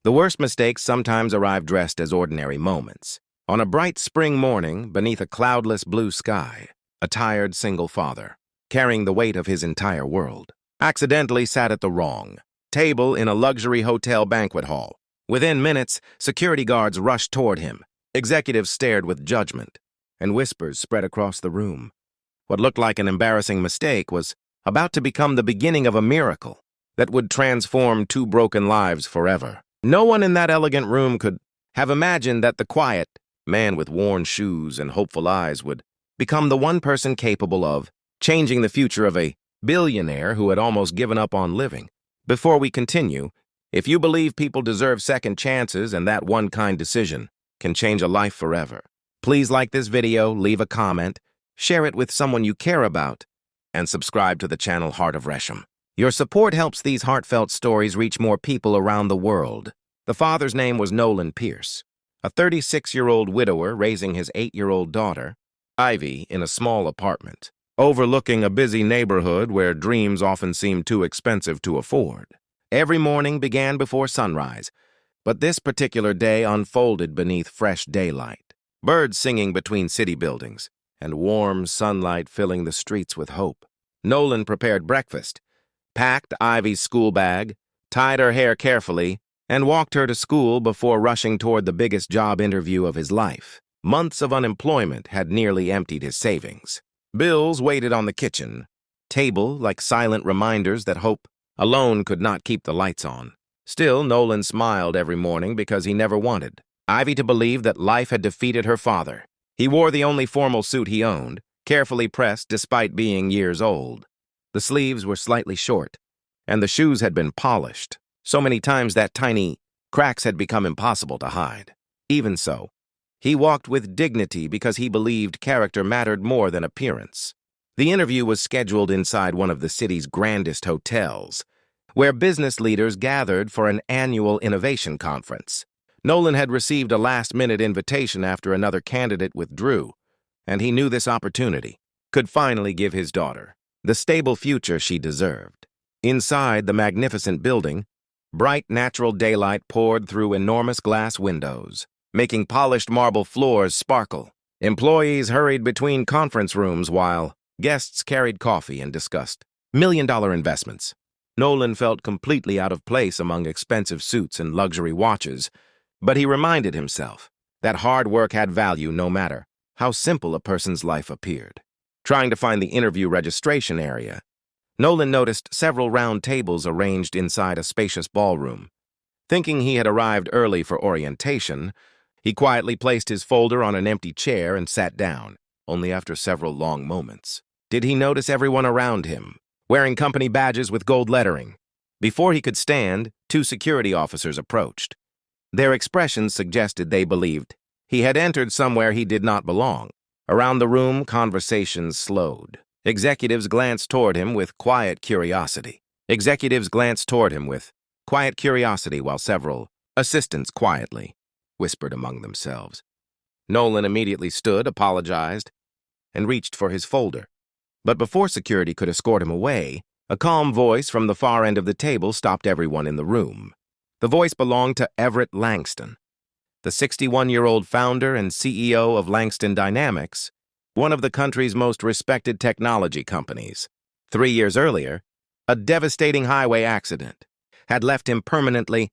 The worst mistakes sometimes arrive dressed as ordinary moments. On a bright spring morning, beneath a cloudless blue sky, a tired single father, carrying the weight of his entire world, accidentally sat at the wrong table in a luxury hotel banquet hall. Within minutes, security guards rushed toward him. Executives stared with judgment, and whispers spread across the room. What looked like an embarrassing mistake was about to become the beginning of a miracle that would transform two broken lives forever. No one in that elegant room could have imagined that the quiet man with worn shoes and hopeful eyes would become the one person capable of changing the future of a billionaire who had almost given up on living. Before we continue, if you believe people deserve second chances and that one kind decision can change a life forever, please like this video, leave a comment, share it with someone you care about, and subscribe to the channel HeartofResham. Your support helps these heartfelt stories reach more people around the world. The father's name was Nolan Pierce, a 36-year-old widower raising his 8-year-old daughter, Ivy, in a small apartment, overlooking a busy neighborhood where dreams often seem too expensive to afford. Every morning began before sunrise, but this particular day unfolded beneath fresh daylight, birds singing between city buildings, and warm sunlight filling the streets with hope. Nolan prepared breakfast, packed Ivy's school bag, tied her hair carefully, and walked her to school before rushing toward the biggest job interview of his life. Months of unemployment had nearly emptied his savings. Bills waited on the kitchen table like silent reminders that hope alone could not keep the lights on. Still, Nolan smiled every morning because he never wanted Ivy to believe that life had defeated her father. He wore the only formal suit he owned, carefully pressed despite being years old. The sleeves were slightly short, and the shoes had been polished so many times that tiny cracks had become impossible to hide. Even so, he walked with dignity because he believed character mattered more than appearance. The interview was scheduled inside one of the city's grandest hotels, where business leaders gathered for an annual innovation conference. Nolan had received a last-minute invitation after another candidate withdrew, and he knew this opportunity could finally give his daughter the stable future she deserved. Inside the magnificent building, bright natural daylight poured through enormous glass windows, making polished marble floors sparkle. Employees hurried between conference rooms while guests carried coffee and discussed million-dollar investments. Nolan felt completely out of place among expensive suits and luxury watches, but he reminded himself that hard work had value no matter how simple a person's life appeared. Trying to find the interview registration area, Nolan noticed several round tables arranged inside a spacious ballroom. Thinking he had arrived early for orientation, he quietly placed his folder on an empty chair and sat down. Only after several long moments did he notice everyone around him, wearing company badges with gold lettering. Before he could stand, two security officers approached. Their expressions suggested they believed he had entered somewhere he did not belong. Around the room, conversations slowed. Executives glanced toward him with quiet curiosity. While several assistants quietly whispered among themselves. Nolan immediately stood, apologized, and reached for his folder. But before security could escort him away, a calm voice from the far end of the table stopped everyone in the room. The voice belonged to Everett Langston, the 61-year-old founder and CEO of Langston Dynamics, one of the country's most respected technology companies. 3 years earlier, a devastating highway accident had left him permanently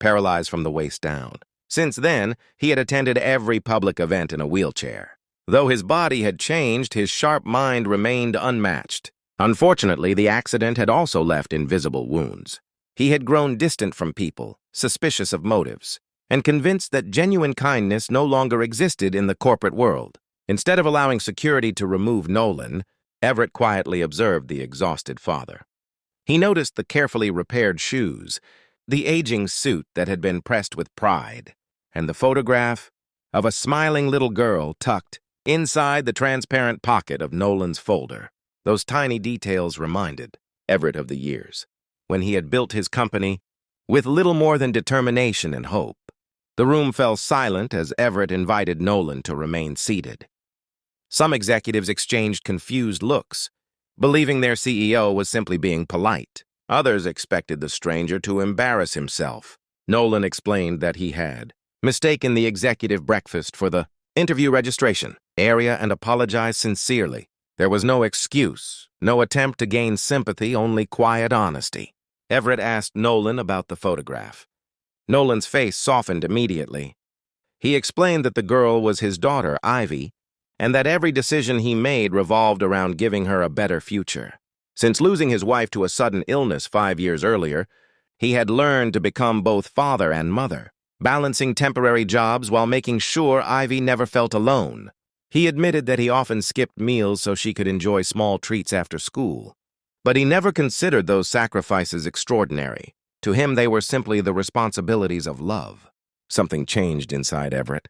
paralyzed from the waist down. Since then, he had attended every public event in a wheelchair. Though his body had changed, his sharp mind remained unmatched. Unfortunately, the accident had also left invisible wounds. He had grown distant from people, suspicious of motives, and convinced that genuine kindness no longer existed in the corporate world. Instead of allowing security to remove Nolan, Everett quietly observed the exhausted father. He noticed the carefully repaired shoes, the aging suit that had been pressed with pride, and the photograph of a smiling little girl tucked inside the transparent pocket of Nolan's folder. Those tiny details reminded Everett of the years when he had built his company with little more than determination and hope. The room fell silent as Everett invited Nolan to remain seated. Some executives exchanged confused looks, believing their CEO was simply being polite. Others expected the stranger to embarrass himself, Nolan explained that he had mistaken the executive breakfast for the interview registration area and apologized sincerely. There was no excuse, no attempt to gain sympathy, only quiet honesty. Everett asked Nolan about the photograph. Nolan's face softened immediately. He explained that the girl was his daughter, Ivy, and that every decision he made revolved around giving her a better future. Since losing his wife to a sudden illness 5 years earlier, he had learned to become both father and mother, balancing temporary jobs while making sure Ivy never felt alone. He admitted that he often skipped meals so she could enjoy small treats after school. But he never considered those sacrifices extraordinary. To him, they were simply the responsibilities of love. Something changed inside Everett.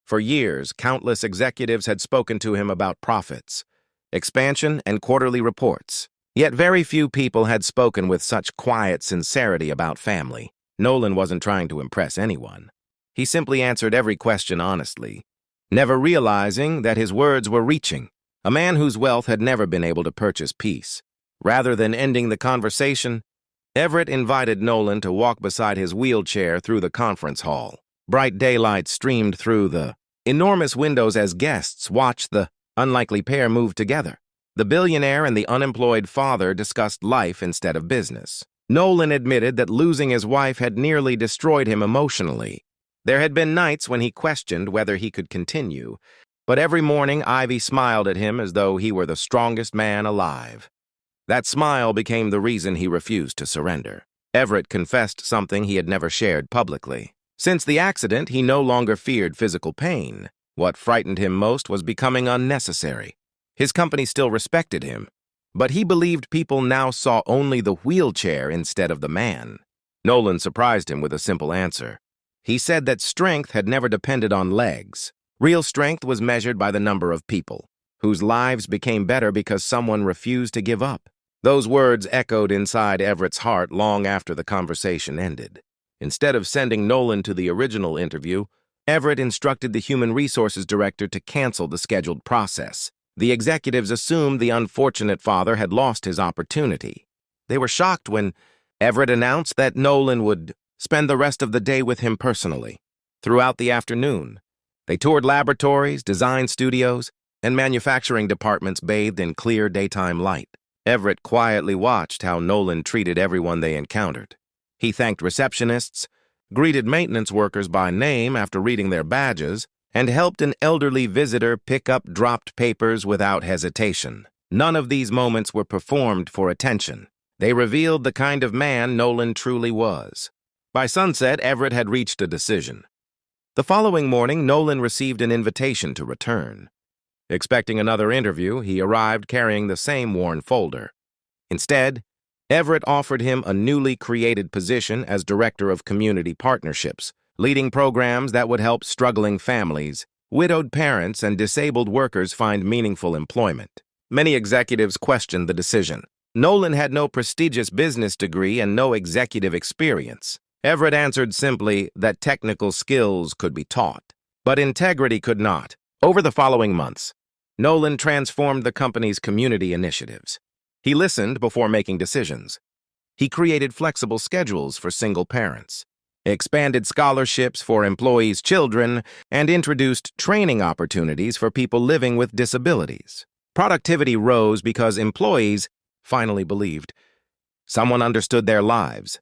For years, countless executives had spoken to him about profits, expansion, and quarterly reports. Yet very few people had spoken with such quiet sincerity about family. Nolan wasn't trying to impress anyone. He simply answered every question honestly, never realizing that his words were reaching a man whose wealth had never been able to purchase peace. Rather than ending the conversation, Everett invited Nolan to walk beside his wheelchair through the conference hall. Bright daylight streamed through the enormous windows as guests watched the unlikely pair move together. The billionaire and the unemployed father discussed life instead of business. Nolan admitted that losing his wife had nearly destroyed him emotionally. There had been nights when he questioned whether he could continue, but every morning Ivy smiled at him as though he were the strongest man alive. That smile became the reason he refused to surrender. Everett confessed something he had never shared publicly. Since the accident, he no longer feared physical pain. What frightened him most was becoming unnecessary. His company still respected him, but he believed people now saw only the wheelchair instead of the man. Nolan surprised him with a simple answer. He said that strength had never depended on legs. Real strength was measured by the number of people whose lives became better because someone refused to give up. Those words echoed inside Everett's heart long after the conversation ended. Instead of sending Nolan to the original interview, Everett instructed the human resources director to cancel the scheduled process. The executives assumed the unfortunate father had lost his opportunity. They were shocked when Everett announced that Nolan would spend the rest of the day with him personally. Throughout the afternoon, they toured laboratories, design studios, and manufacturing departments bathed in clear daytime light. Everett quietly watched how Nolan treated everyone they encountered. He thanked receptionists, greeted maintenance workers by name after reading their badges, and helped an elderly visitor pick up dropped papers without hesitation. None of these moments were performed for attention. They revealed the kind of man Nolan truly was. By sunset, Everett had reached a decision. The following morning, Nolan received an invitation to return. Expecting another interview, he arrived carrying the same worn folder. Instead, Everett offered him a newly created position as Director of Community Partnerships, leading programs that would help struggling families, widowed parents, and disabled workers find meaningful employment. Many executives questioned the decision. Nolan had no prestigious business degree and no executive experience. Everett answered simply that technical skills could be taught, but integrity could not. Over the following months, Nolan transformed the company's community initiatives. He listened before making decisions. He created flexible schedules for single parents, expanded scholarships for employees' children, and introduced training opportunities for people living with disabilities. Productivity rose because employees finally believed someone understood their lives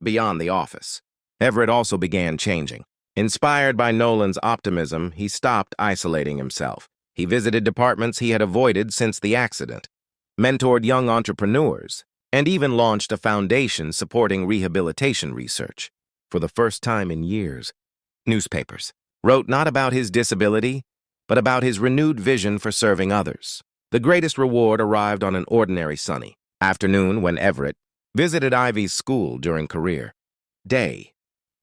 beyond the office. Everett also began changing. Inspired by Nolan's optimism, he stopped isolating himself. He visited departments he had avoided since the accident, mentored young entrepreneurs, and even launched a foundation supporting rehabilitation research. For the first time in years, newspapers wrote not about his disability, but about his renewed vision for serving others. The greatest reward arrived on an ordinary sunny afternoon when Everett visited Ivy's school during career day.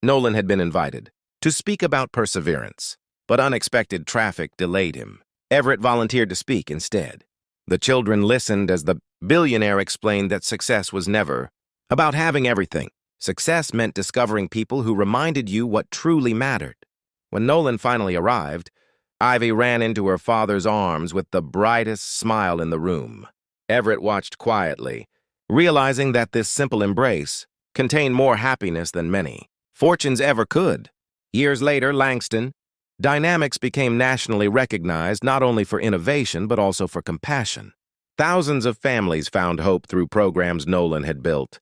Nolan had been invited to speak about perseverance, but unexpected traffic delayed him. Everett volunteered to speak instead. The children listened as the billionaire explained that success was never about having everything. Success meant discovering people who reminded you what truly mattered. When Nolan finally arrived, Ivy ran into her father's arms with the brightest smile in the room. Everett watched quietly, realizing that this simple embrace contained more happiness than many fortunes ever could. Years later, Langston, Dynamics became nationally recognized not only for innovation but also for compassion. Thousands of families found hope through programs Nolan had built,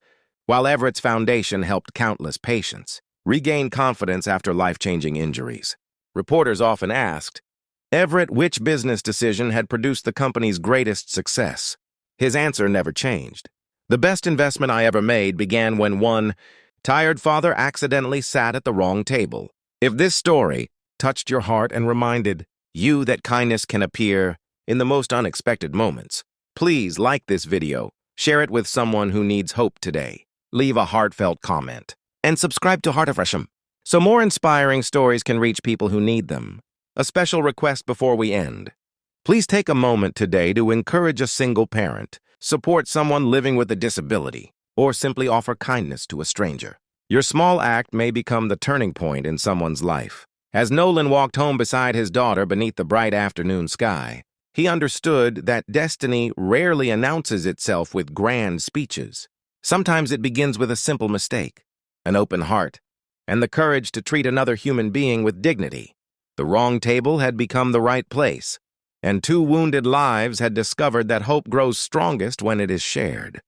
while Everett's foundation helped countless patients regain confidence after life-changing injuries. Reporters often asked, Everett, which business decision had produced the company's greatest success? His answer never changed. The best investment I ever made began when one tired father accidentally sat at the wrong table. If this story touched your heart and reminded you that kindness can appear in the most unexpected moments, please like this video, share it with someone who needs hope today, leave a heartfelt comment, and subscribe to HeartofResham so more inspiring stories can reach people who need them. A special request before we end. Please take a moment today to encourage a single parent, support someone living with a disability, or simply offer kindness to a stranger. Your small act may become the turning point in someone's life. As Nolan walked home beside his daughter beneath the bright afternoon sky, he understood that destiny rarely announces itself with grand speeches. Sometimes it begins with a simple mistake, an open heart, and the courage to treat another human being with dignity. The wrong table had become the right place, and two wounded lives had discovered that hope grows strongest when it is shared.